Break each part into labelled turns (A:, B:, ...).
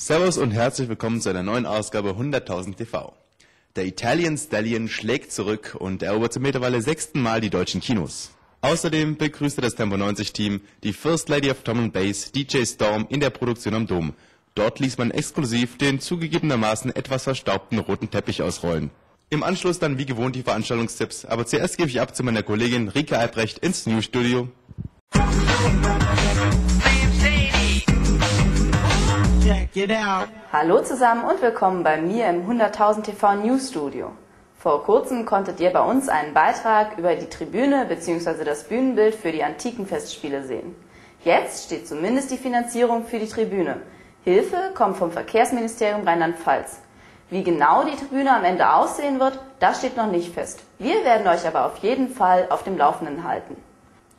A: Servus und herzlich willkommen zu einer neuen Ausgabe 100.000 TV. Der Italian Stallion schlägt zurück und erobert zum mittlerweile 6. Mal die deutschen Kinos. Außerdem begrüßte das Tempo 90 Team die First Lady of Drum&Bass, DJ Storm, in der Produktion am Dom. Dort ließ man exklusiv den zugegebenermaßen etwas verstaubten roten Teppich ausrollen. Im Anschluss dann wie gewohnt die Veranstaltungstipps, aber zuerst gebe ich ab zu meiner Kollegin Rike Albrecht ins Newsstudio.
B: Hallo zusammen und willkommen bei mir im 100.000 TV Newsstudio. Vor kurzem konntet ihr bei uns einen Beitrag über die Tribüne bzw. das Bühnenbild für die antiken Festspiele sehen. Jetzt steht zumindest die Finanzierung für die Tribüne. Hilfe kommt vom Verkehrsministerium Rheinland-Pfalz. Wie genau die Tribüne am Ende aussehen wird, das steht noch nicht fest. Wir werden euch aber auf jeden Fall auf dem Laufenden halten.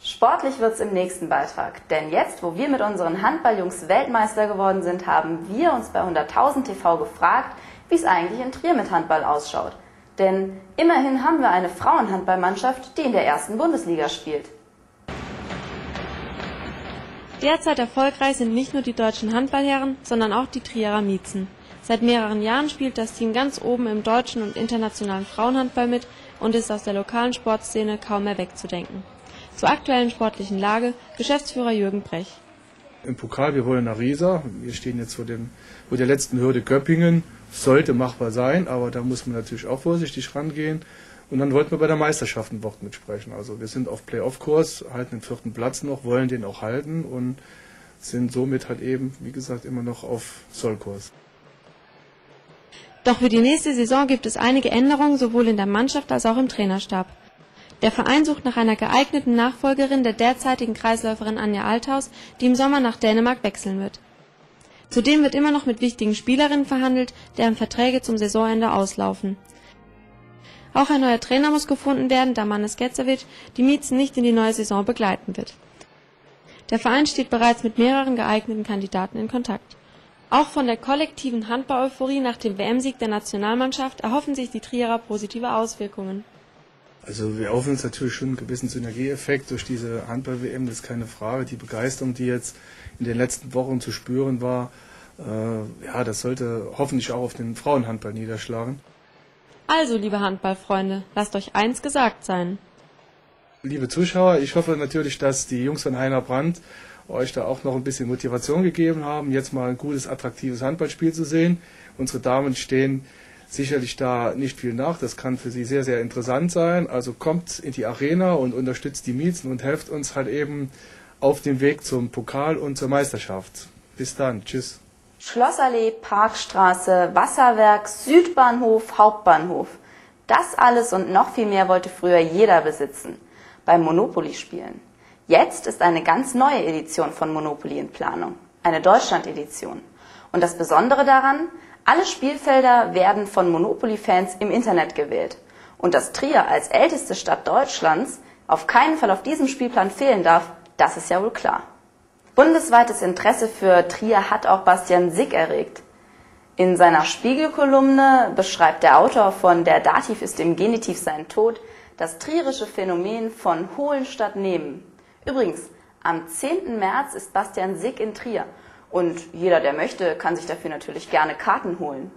B: Sportlich wird's im nächsten Beitrag, denn jetzt, wo wir mit unseren Handballjungs Weltmeister geworden sind, haben wir uns bei 100.000 TV gefragt, wie es eigentlich in Trier mit Handball ausschaut. Denn immerhin haben wir eine Frauenhandballmannschaft, die in der ersten Bundesliga spielt.
C: Derzeit erfolgreich sind nicht nur die deutschen Handballherren, sondern auch die Trierer Miezen. Seit mehreren Jahren spielt das Team ganz oben im deutschen und internationalen Frauenhandball mit und ist aus der lokalen Sportszene kaum mehr wegzudenken. Zur aktuellen sportlichen Lage Geschäftsführer Jürgen Brech.
D: Im Pokal, wir wollen nach Riesa. Wir stehen jetzt vor der letzten Hürde Göppingen. Sollte machbar sein, aber da muss man natürlich auch vorsichtig rangehen. Und dann wollten wir bei der Meisterschaft ein Wort mitsprechen. Also wir sind auf Playoff-Kurs, halten den 4. Platz noch, wollen den auch halten und sind somit halt eben, wie gesagt, immer noch auf Sollkurs.
C: Doch für die nächste Saison gibt es einige Änderungen sowohl in der Mannschaft als auch im Trainerstab. Der Verein sucht nach einer geeigneten Nachfolgerin der derzeitigen Kreisläuferin Anja Althaus, die im Sommer nach Dänemark wechseln wird. Zudem wird immer noch mit wichtigen Spielerinnen verhandelt, deren Verträge zum Saisonende auslaufen. Auch ein neuer Trainer muss gefunden werden, da Manes Getzevic die Miezen nicht in die neue Saison begleiten wird. Der Verein steht bereits mit mehreren geeigneten Kandidaten in Kontakt. Auch von der kollektiven Handballeuphorie nach dem WM-Sieg der Nationalmannschaft erhoffen sich die Trierer positive Auswirkungen.
D: Also wir erhoffen uns natürlich schon einen gewissen Synergieeffekt durch diese Handball-WM, das ist keine Frage. Die Begeisterung, die jetzt in den letzten Wochen zu spüren war, das sollte hoffentlich auch auf den Frauenhandball niederschlagen.
C: Also, liebe Handballfreunde, lasst euch eins gesagt sein.
D: Liebe Zuschauer, ich hoffe natürlich, dass die Jungs von Heiner Brandt euch da auch noch ein bisschen Motivation gegeben haben, jetzt mal ein gutes, attraktives Handballspiel zu sehen. Unsere Damen stehen sicherlich da nicht viel nach, das kann für sie sehr, sehr interessant sein. Also kommt in die Arena und unterstützt die Miezen und helft uns halt eben auf dem Weg zum Pokal und zur Meisterschaft. Bis dann, tschüss.
B: Schlossallee, Parkstraße, Wasserwerk, Südbahnhof, Hauptbahnhof. Das alles und noch viel mehr wollte früher jeder besitzen. Beim Monopoly-Spielen. Jetzt ist eine ganz neue Edition von Monopoly in Planung. Eine Deutschland-Edition. Und das Besondere daran, alle Spielfelder werden von Monopoly-Fans im Internet gewählt. Und dass Trier als älteste Stadt Deutschlands auf keinen Fall auf diesem Spielplan fehlen darf, das ist ja wohl klar. Bundesweites Interesse für Trier hat auch Bastian Sich erregt. In seiner Spiegel-Kolumne beschreibt der Autor von Der Dativ ist im Genitiv sein Tod das trierische Phänomen von holen statt nehmen. Übrigens, am 10. März ist Bastian Sich in Trier. Und jeder, der möchte, kann sich dafür natürlich gerne Karten holen.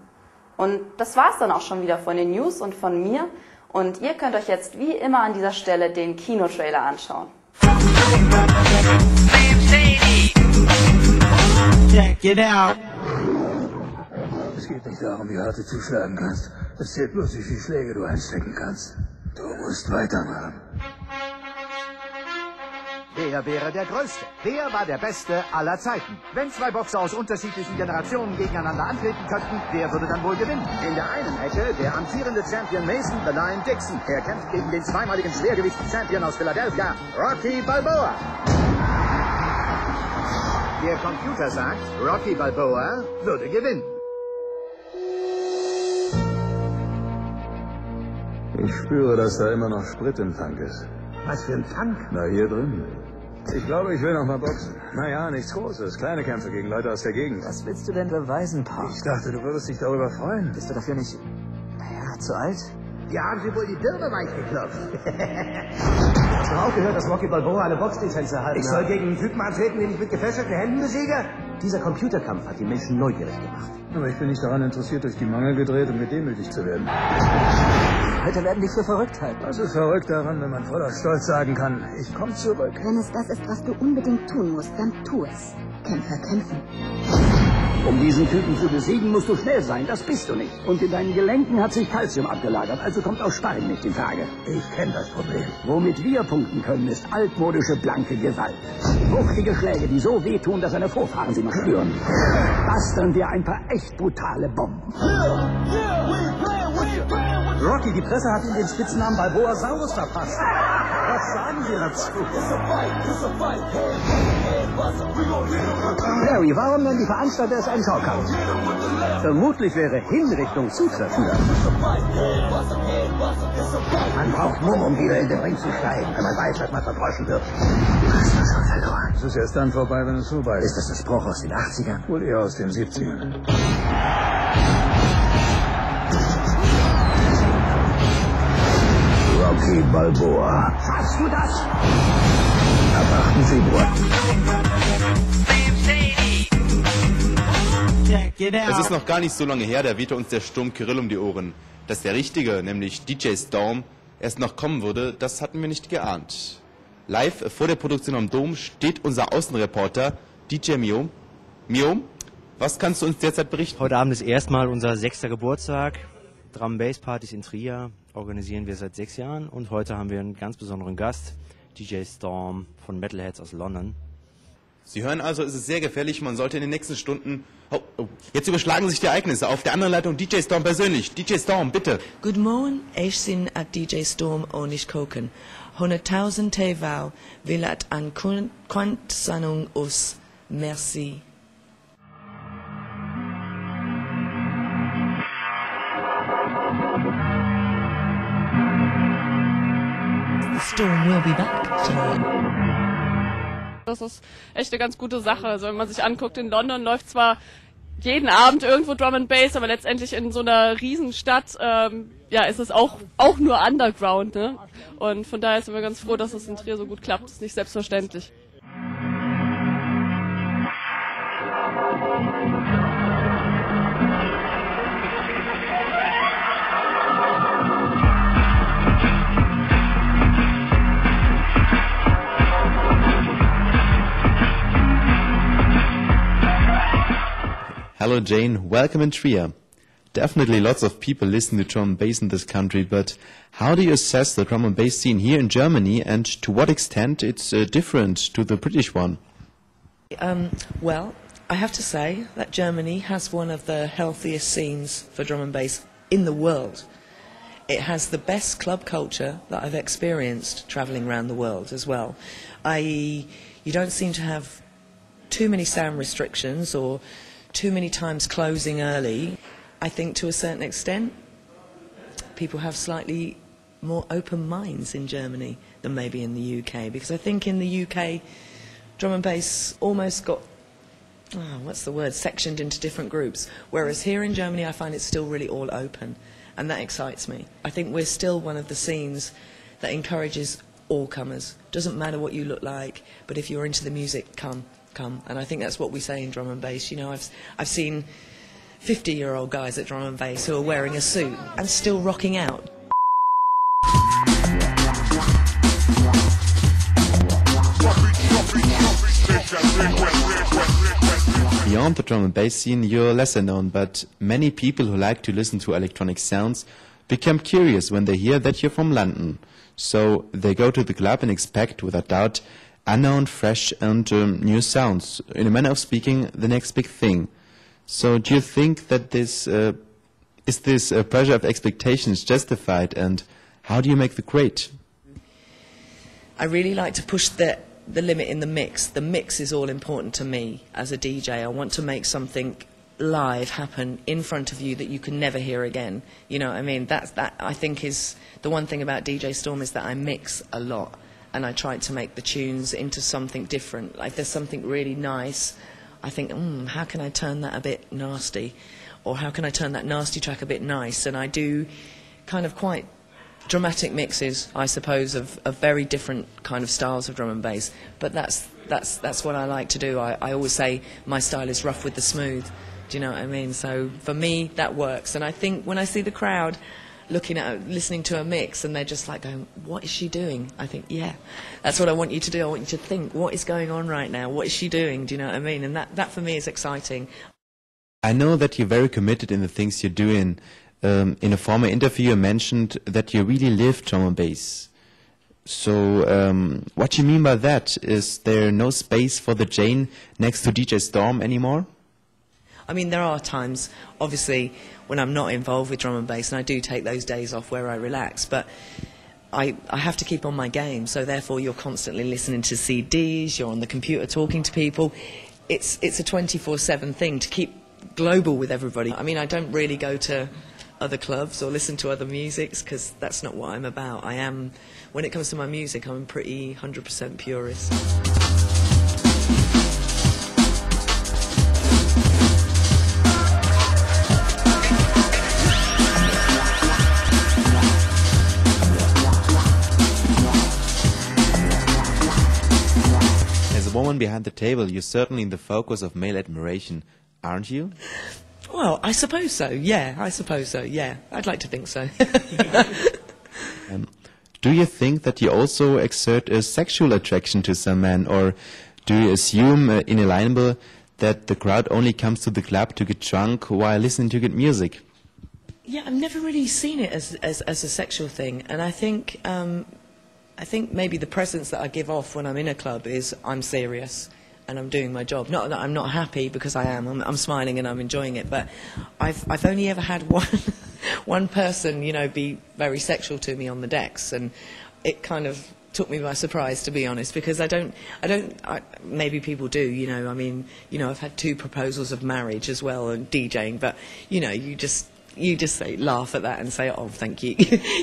B: Und das war's dann auch schon wieder von den News und von mir. Und ihr könnt euch jetzt wie immer an dieser Stelle den Kinotrailer anschauen.
E: Check it out.
F: Es geht nicht darum, wie hart du zuschlagen kannst. Es zählt bloß, wie viele Schläge du einstecken kannst. Du musst weitermachen.
G: Wer wäre der Größte? Wer war der Beste aller Zeiten? Wenn zwei Boxer aus unterschiedlichen Generationen gegeneinander antreten könnten, wer würde dann wohl gewinnen? In der einen Ecke der amtierende Champion Mason Beline Dixon. Er kämpft gegen den zweimaligen Schwergewichts-Champion aus Philadelphia, Rocky Balboa. Der Computer sagt, Rocky Balboa würde gewinnen.
F: Ich spüre, dass da immer noch Sprit im Tank ist.
G: Was für ein Tank?
F: Na, hier drin. Ich glaube, ich will noch mal boxen. Naja, nichts Großes. Kleine Kämpfe gegen Leute aus der Gegend.
E: Was willst du denn beweisen, Pa?
F: Ich dachte, du würdest dich darüber freuen.
E: Bist du dafür nicht, zu alt?
G: Wir haben sie wohl die Birne weich geklopft.
E: Hast du auch gehört, dass Rocky Balboa eine Boxlizenz erhalten hat?
G: Ich soll gegen einen Typen antreten, den ich mit gefesselten Händen besiege? Dieser Computerkampf hat die Menschen neugierig gemacht.
F: Aber ich bin nicht daran interessiert, durch die Mangel gedreht und gedemütigt zu werden.
E: Leute werden dich für verrückt halten.
F: Was ist verrückt daran, wenn man voller Stolz sagen kann, ich komme zurück?
H: Wenn es das ist, was du unbedingt tun musst, dann tu es. Kämpfer kämpfen.
G: Um diesen Typen zu besiegen, musst du schnell sein. Das bist du nicht. Und in deinen Gelenken hat sich Kalzium abgelagert, also kommt auch Sparring nicht in Frage.
F: Ich kenne das Problem.
G: Womit wir punkten können, ist altmodische blanke Gewalt. Wuchtige Schläge, die so wehtun, dass seine Vorfahren sie noch spüren. Basteln wir ein paar echt brutale Bomben.
F: Rocky, die Presse hat ihm den Spitznamen Balboasaurus verpasst. Was sagen Sie dazu?
G: Harry, warum nennen die Veranstalter es einen Schaukampf? Vermutlich wäre Hinrichtung zutreffender. Man braucht Mumm, um wieder in den Ring zu steigen, wenn man weiß, dass man verdroschen wird. Du hast das schon verloren.
F: Es ist erst dann vorbei, wenn es vorbei ist.
G: Ist das ein Spruch aus den 80ern?
F: Wohl eher aus den 70ern.
G: Rocky Balboa. Schaffst du das? Ab 8. Februar.
A: Es ist noch gar nicht so lange her, da wehte uns der Sturm Kyrill um die Ohren. Dass der Richtige, nämlich DJ Storm, erst noch kommen würde, das hatten wir nicht geahnt. Live vor der Produktion am Dom steht unser Außenreporter DJ Mio. Mio, was kannst du uns derzeit berichten?
I: Heute Abend ist erstmal unser 6. Geburtstag. Drum&Bass-Partys in Trier organisieren wir seit 6 Jahren und heute haben wir einen ganz besonderen Gast, DJ Storm von Metalheads aus London.
A: Sie hören also, es ist sehr gefährlich, man sollte in den nächsten Stunden... Jetzt überschlagen sich die Ereignisse. Auf der anderen Leitung DJ Storm persönlich. DJ Storm, bitte.
J: Good morning, ich bin at DJ Storm und nicht kochen. 100.000 TV will at an Kontsannung us. Merci. The storm will be back tonight.
K: Das ist echt eine ganz gute Sache. Also wenn man sich anguckt, in London läuft zwar jeden Abend irgendwo Drum and Bass, aber letztendlich in so einer Riesenstadt ist es auch nur Underground. Ne? Und von daher sind wir ganz froh, dass es in Trier so gut klappt. Das ist nicht selbstverständlich.
A: Hello Jane, welcome in Trier. Definitely lots of people listen to drum and bass in this country, but how do you assess the drum and bass scene here in Germany and to what extent it's different to the British one?
J: Well, I have to say that Germany has one of the healthiest scenes for drum and bass in the world. It has the best club culture that I've experienced travelling around the world as well. I.e., you don't seem to have too many sound restrictions or too many times closing early. I think to a certain extent people have slightly more open minds in Germany than maybe in the UK, because I think in the UK drum and bass almost got, sectioned into different groups, whereas here in Germany I find it's still really all open, and that excites me. I think we're still one of the scenes that encourages all comers. Doesn't matter what you look like, but if you're into the music, come. And I think that's what we say in drum and bass. You know, I've seen 50-year-old guys at drum and bass who are wearing a suit and still rocking out.
A: Beyond the drum and bass scene, you're lesser known, but many people who like to listen to electronic sounds become curious when they hear that you're from London. So they go to the club and expect, without doubt, unknown, fresh and new sounds. In a manner of speaking, the next big thing. So do you think that this pressure of expectations justified, and how do you make the grade?
J: I really like to push the limit in the mix. The mix is all important to me as a DJ. I want to make something live happen in front of you that you can never hear again. You know what I mean? That I think is the one thing about DJ Storm, is that I mix a lot. And I try to make the tunes into something different. Like, there's something really nice, I think, how can I turn that a bit nasty? Or how can I turn that nasty track a bit nice? And I do kind of quite dramatic mixes, I suppose, of very different kind of styles of drum and bass. But that's That's what I like to do. I always say my style is rough with the smooth. Do you know what I mean? So for me, that works. And I think when I see the crowd listening to a mix and they're just like going, what is she doing? I think, yeah, that's what I want you to do. I want you to think, what is going on right now? What is she doing? Do you know what I mean? And that for me is exciting.
A: I know that you're very committed in the things you're doing. In a former interview, you mentioned that you really live drum and bass. So what do you mean by that? Is there no space for the Jane next to DJ Storm anymore?
J: I mean, there are times, obviously, when I'm not involved with drum and bass, and I do take those days off where I relax, but I have to keep on my game, so therefore you're constantly listening to CDs, you're on the computer talking to people. It's a 24/7 thing to keep global with everybody. I mean, I don't really go to other clubs or listen to other musics, because that's not what I'm about. When it comes to my music, I'm a pretty 100% purist.
A: Woman behind the table, you're certainly in the focus of male admiration, aren't you?
J: Well, I suppose so, yeah. I'd like to think so.
A: Do you think that you also exert a sexual attraction to some men, or do you assume inalienable that the crowd only comes to the club to get drunk while listening to good music?
J: Yeah, I've never really seen it as a sexual thing, and I think maybe the presence that I give off when I'm in a club is I'm serious and I'm doing my job. Not that I'm not happy, because I am. I'm smiling and I'm enjoying it. But I've only ever had one person, you know, be very sexual to me on the decks, and it kind of took me by surprise, to be honest, because maybe people do, you know. I mean, you know, I've had 2 proposals of marriage as well and DJing, but you know, you just say, laugh at that and say, oh, thank you.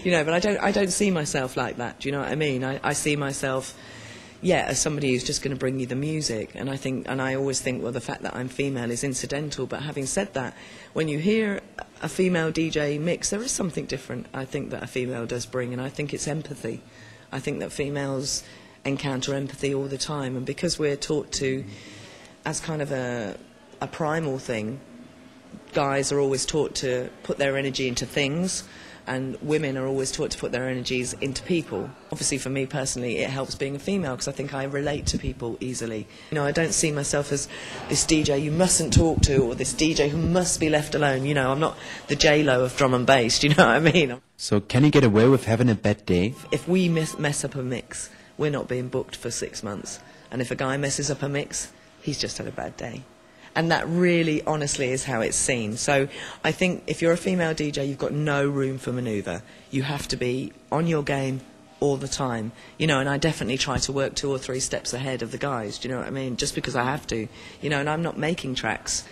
J: You know, but I don't see myself like that. Do you know what I mean? I see myself, yeah, as somebody who's just going to bring you the music. And I always think, well, the fact that I'm female is incidental. But having said that, when you hear a female DJ mix, there is something different, I think, that a female does bring. And I think it's empathy. I think that females encounter empathy all the time. And because we're taught to, as kind of a primal thing, guys are always taught to put their energy into things, and women are always taught to put their energies into people. Obviously, for me personally, it helps being a female, because I think I relate to people easily. You know, I don't see myself as this DJ you mustn't talk to, or this DJ who must be left alone. You know, I'm not the J-Lo of drum and bass, do you know what I mean?
A: So can you get away with having a bad day?
J: If we mess up a mix, we're not being booked for 6 months. And if a guy messes up a mix, he's just had a bad day. And that really, honestly, is how it's seen. So I think if you're a female DJ, you've got no room for manoeuvre. You have to be on your game all the time. You know, and I definitely try to work 2 or 3 steps ahead of the guys, do you know what I mean? Just because I have to. You know, and I'm not making tracks.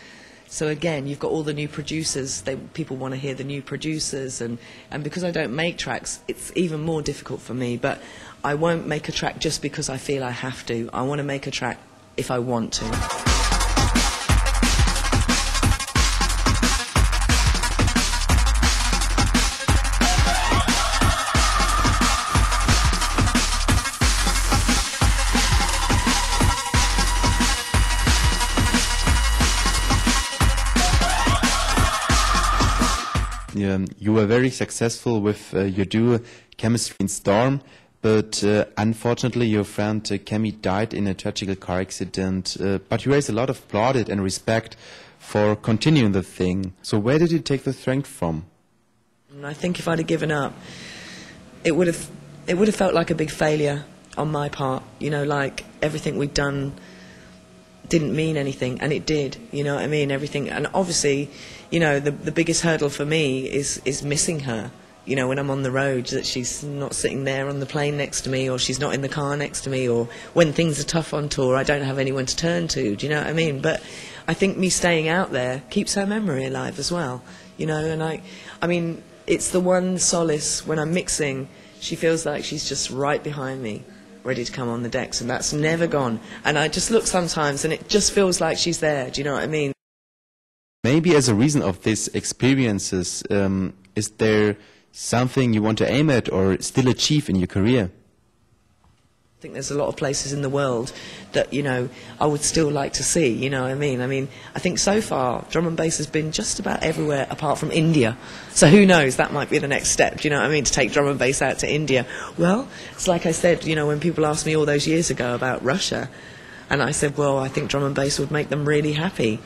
J: So again, you've got all the new producers. People want to hear the new producers. And because I don't make tracks, it's even more difficult for me. But I won't make a track just because I feel I have to. I want to make a track if I want to.
A: You were very successful with your duo Chemistry and Storm, but unfortunately your friend Kemi died in a tragic car accident. But you raised a lot of plaudit and respect for continuing the thing. So where did you take the strength from?
J: I think if I'd have given up, it would have felt like a big failure on my part. You know, like everything we'd done didn't mean anything, and it did. You know what I mean? Everything, and obviously, you know, the biggest hurdle for me is missing her. You know, when I'm on the road, that she's not sitting there on the plane next to me, or she's not in the car next to me, or when things are tough on tour, I don't have anyone to turn to. Do you know what I mean? But I think me staying out there keeps her memory alive as well. You know, and I mean, it's the one solace when I'm mixing. She feels like she's just right behind me, ready to come on the decks, and that's never gone. And I just look sometimes, and it just feels like she's there. Do you know what I mean?
A: Maybe as a reason of these experiences, is there something you want to aim at or still achieve in your career?
J: I think there's a lot of places in the world that, you know, I would still like to see, you know what I mean? I mean, I think so far drum and bass has been just about everywhere apart from India. So who knows, that might be the next step, do you know what I mean, to take drum and bass out to India. Well, it's like I said, you know, when people asked me all those years ago about Russia, and I said, well, I think drum and bass would make them really happy.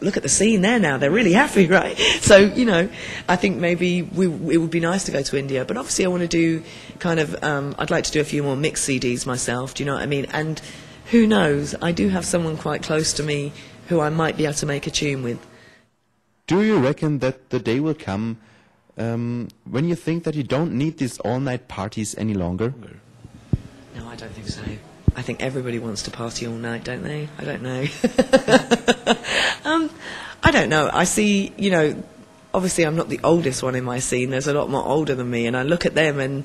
J: Look at the scene there now, they're really happy, right? So, you know, I think maybe it would be nice to go to India, but obviously I want to do kind of, I'd like to do a few more mixed CDs myself, do you know what I mean? And who knows, I do have someone quite close to me who I might be able to make a tune with.
A: Do you reckon that the day will come when you think that you don't need these all-night parties any longer?
J: No, I don't think so. I think everybody wants to party all night, don't they? I don't know. I don't know. I see, you know, obviously I'm not the oldest one in my scene. There's a lot more older than me, and I look at them and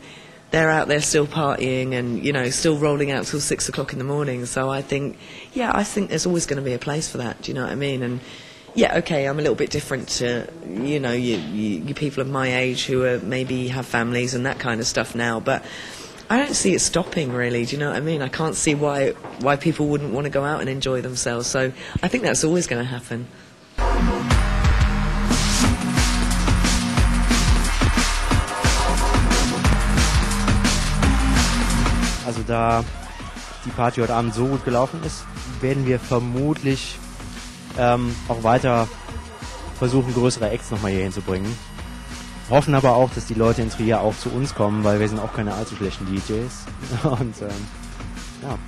J: they're out there still partying and, you know, still rolling out till 6 o'clock in the morning. So I think, yeah, I think there's always going to be a place for that. Do you know what I mean? And yeah, okay, I'm a little bit different to, you know, you people of my age who are maybe have families and that kind of stuff now, but I don't see it stopping, really. Do you know what I mean? I can't see why people wouldn't want to go out and enjoy themselves. So I think that's always going to happen.
I: Also da die Party heute Abend so gut gelaufen ist, werden wir vermutlich auch weiter versuchen, größere Acts nochmal hier hinzubringen. Hoffen aber auch, dass die Leute in Trier auch zu uns kommen, weil wir sind auch keine allzu schlechten DJs. Und ja.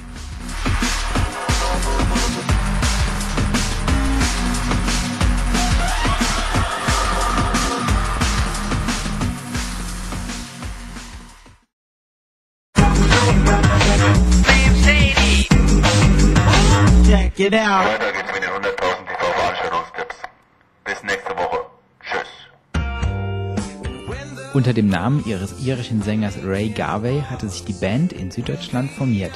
L: Check it out.
A: Weiter geht's mit den 100.000 TV-Veranstaltungstipps. Bis nächste Woche. Tschüss.
L: Unter dem Namen ihres irischen Sängers Ray Garvey hatte sich die Band in Süddeutschland formiert.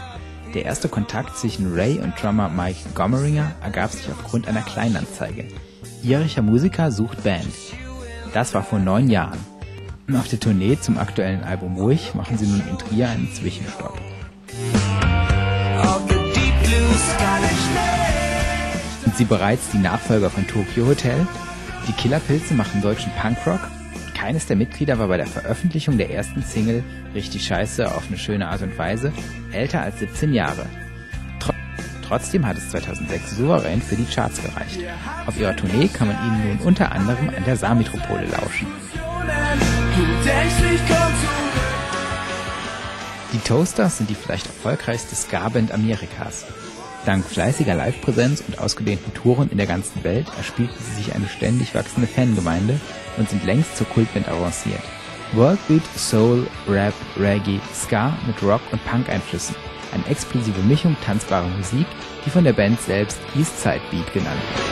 L: Der erste Kontakt zwischen Ray und Drummer Mike Gomeringer ergab sich aufgrund einer Kleinanzeige. Irischer Musiker sucht Band. Das war vor 9 Jahren. Und auf der Tournee zum aktuellen Album Ruhig machen sie nun in Trier einen Zwischenstopp. Sind sie bereits die Nachfolger von Tokyo Hotel? Die Killerpilze machen deutschen Punkrock? Keines der Mitglieder war bei der Veröffentlichung der ersten Single Richtig Scheiße auf eine schöne Art und Weise älter als 17 Jahre. Trotzdem hat es 2006 souverän für die Charts gereicht. Auf ihrer Tournee kann man ihnen nun unter anderem an der Saisonziele lauschen. Die Toasters sind die vielleicht erfolgreichste Ska-Band Amerikas. Dank fleißiger Live-Präsenz und ausgedehnten Touren in der ganzen Welt erspielten sie sich eine ständig wachsende Fangemeinde und sind längst zur Kultband avanciert. Worldbeat, Soul, Rap, Reggae, Ska mit Rock- und Punk-Einflüssen. Eine explosive Mischung tanzbarer Musik, die von der Band selbst Zeit Beat genannt wird.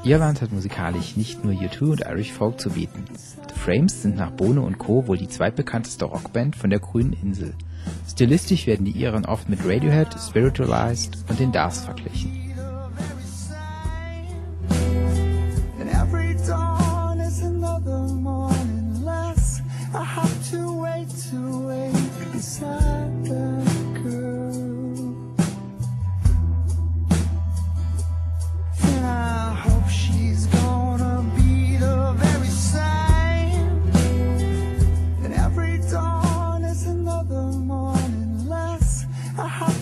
L: Irland hat musikalisch nicht nur U2 und Irish Folk zu bieten. The Frames sind nach Bono und Co. wohl die zweitbekannteste Rockband von der grünen Insel. Stilistisch werden die Iren oft mit Radiohead, Spiritualized und den Doors verglichen.
M: I